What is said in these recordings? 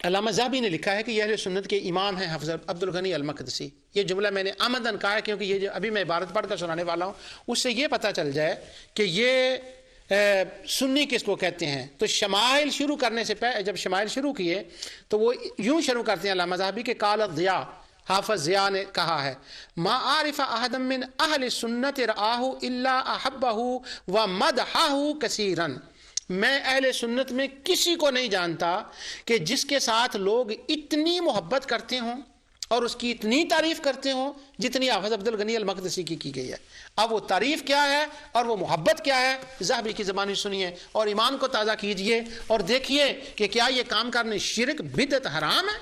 علامہ ذہبی نے لکھا ہے کہ یہ اہل سنت کے امام ہیں حافظ عبد الغنی المقدسی. یہ جملہ میں نے آمدن کہا ہے کیونکہ یہ جو ابھی میں عبارت پڑھ کر سنانے والا ہوں اس سے یہ پتہ چل جائے کہ یہ سنی کس کو کہتے ہیں. تو شمائل شروع کرنے سے پہلے جب شمائل شروع کیے تو وہ یوں شروع کرتے ہیں علامہ ذہبی کے قال ضیاء، حافظ ضیاء نے کہا ہے ما عارف احد من اہل سنت رآہ الا احبہ ومدحہ کثیرا. میں اہل سنت میں کسی کو نہیں جانتا کہ جس کے ساتھ لوگ اتنی محبت کرتے ہوں اور اس کی اتنی تعریف کرتے ہوں جتنی حافظ عبد الغنی المقدسی کی گئی ہے. اب وہ تعریف کیا ہے اور وہ محبت کیا ہے ذہبی کی زبانی سنیے اور ایمان کو تازہ کیجئے اور دیکھیے کہ کیا یہ کام کرنے شرک بدعت حرام ہے.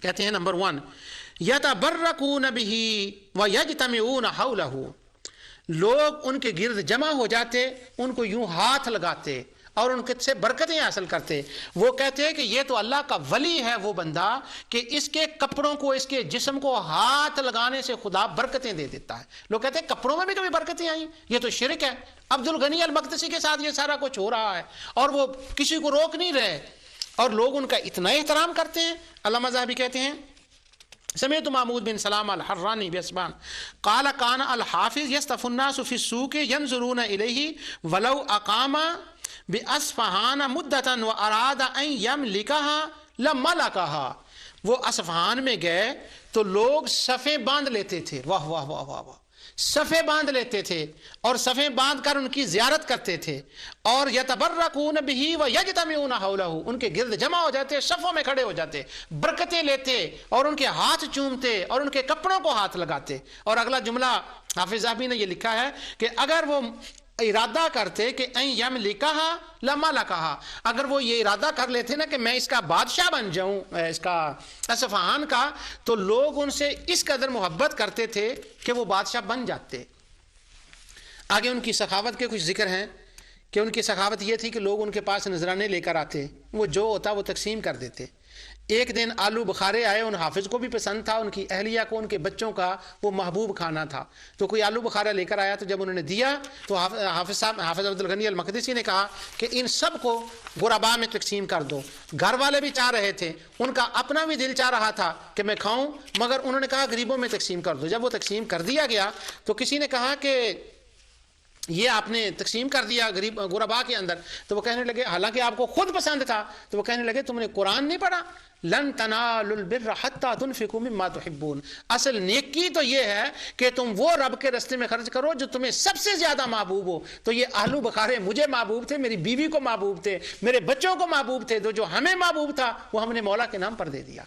کہتے ہیں نمبر 1 یتبرکون بہ ویجتمعون حولہ. لوگ ان کے گرد جمع ہو جاتے، ان کو یوں ہاتھ لگاتے اور ان سے برکتیں حاصل کرتے. وہ کہتے ہیں کہ یہ تو اللہ کا ولی ہے وہ بندہ کہ اس کے کپڑوں کو اس کے جسم کو ہاتھ لگانے سے خدا برکتیں دے دیتا ہے. لوگ کہتے ہیں کپڑوں میں بھی کبھی برکتیں آئیں؟ یہ تو شرک ہے. عبد الغنی المقدسی کے ساتھ یہ سارا کچھ ہو رہا ہے اور وہ کسی کو روک نہیں رہے اور لوگ ان کا اتنا احترام کرتے ہیں. علامہ ذہبی کہتے ہیں سمعت محمود بن سلام الحرانی باسبان قال كان الحافظ يصطف الناس في السوق ينظرون اليه ولو اقام باصفهان مدة واراد ان يملكها لملكها. وہ اصفہان میں گئے تو لوگ صفیں باندھ لیتے تھے. واہ واہ واہ واہ واہ. صفیں باندھ لیتے تھے اور صفیں باندھ کر ان کی زیارت کرتے تھے اور یتبرکون بہ ویجتمعون حولہ. ان کے گرد جمع ہو جاتے، صفوں میں کھڑے ہو جاتے، برکتیں لیتے اور ان کے ہاتھ چومتے اور ان کے کپڑوں کو ہاتھ لگاتے. اور اگلا جملہ حافظ ذہبی نے یہ لکھا ہے کہ اگر وہ ارادہ کرتے کہ این یملکہا لملکہا، اگر وہ یہ ارادہ کر لیتے نا کہ میں اس کا بادشاہ بن جاؤں اس کا اصفہان کا، تو لوگ ان سے اس قدر محبت کرتے تھے کہ وہ بادشاہ بن جاتے. آگے ان کی سخاوت کے کچھ ذکر ہیں کہ ان کی سخاوت یہ تھی کہ لوگ ان کے پاس نذرانے لے کر آتے، وہ جو ہوتا وہ تقسیم کر دیتے. ایک دن آلو بخارے آئے، ان حافظ کو بھی پسند تھا، ان کی اہلیہ کو، ان کے بچوں کا وہ محبوب کھانا تھا. تو کوئی آلو بخارا لے کر آیا تو جب انہوں نے دیا تو حافظ عبد الغنی المقدسی نے کہا کہ ان سب کو غرباء میں تقسیم کر دو. گھر والے بھی چاہ رہے تھے، ان کا اپنا بھی دل چاہ رہا تھا کہ میں کھاؤں، مگر انہوں نے کہا غریبوں میں تقسیم کر دو. جب وہ تقسیم کر دیا گیا تو کسی نے کہا کہ یہ آپ نے تقسیم کر دیا غرباء کے اندر. تو وہ کہنے لگے، حالانکہ آپ کو خود پسند تھا، تو وہ کہنے لگے تم نے قرآن نہیں پڑھا؟ لن تنالوا البر حتى تنفقوا مما تحبون. اصل نیکی تو یہ ہے کہ تم وہ رب کے راستے میں خرچ کرو جو تمہیں سب سے زیادہ محبوب ہو. تو یہ آلو بخارے مجھے محبوب تھے، میری بیوی کو محبوب تھے، میرے بچوں کو محبوب تھے. تو جو ہمیں محبوب تھا وہ ہم نے مولا کے نام پر دے دیا.